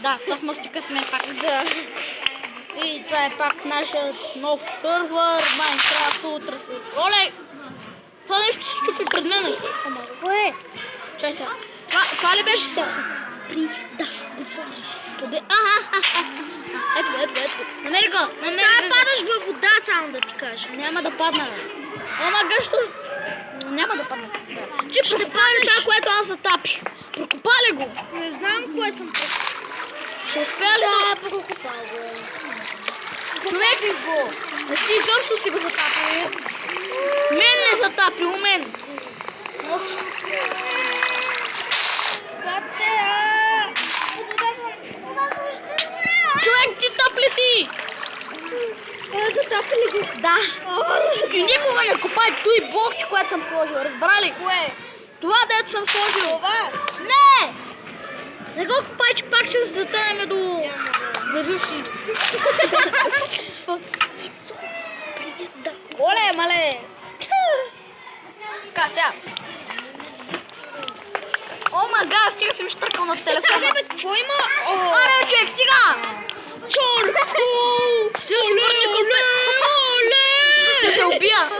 Да, космостика сме пак. Да. И това е пак нашият нов сървър, Майнкрафт, утре се... Оле! Това нещо се щупи пред мен. Кое? Чай сега. Това ли беше сега? Спри да говориш. Къде? Ето го. Намери го. Сега падаш във вода, само да ти кажа. Няма да падна. Ама гъщо. Няма да падна. Че Ще прокопали паднеш. това, което аз затапих. Прокопали го. Не знам кое съм Ще успея ли да... прокопал го. Човек го. Не си изобщо си го затапил. Мен не затапил, мен. Бате, под вода съм, ще забравя. Човек, ти тъпли си. Затапи ли го? Да. Ти никога не копай той блокче, което съм сложил. Разбра ли? Кое? Това, дето съм сложил. Това? Не! Не го копай, че пак ще се затънем до... Главиши. Спри да. Оле, мале! Така, сега. О, мага, стига съм штъркал на телефона. Бе, какво има? Аре, човек, стига! Чорко! Ще се върне към те. Ще се убия.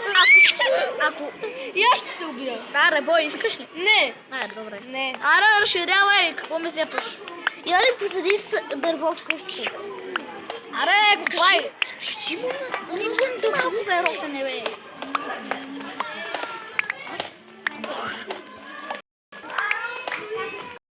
Ако... И аз ще те убия. Аре, бой, искаш ли? Не. Аре, добре. Не. Аре, разширявай, какво ме зепаш? Я ли посади с дърво в къщи? Аре, копай! Реши му на... Не съм тук, бе, Росене, бе.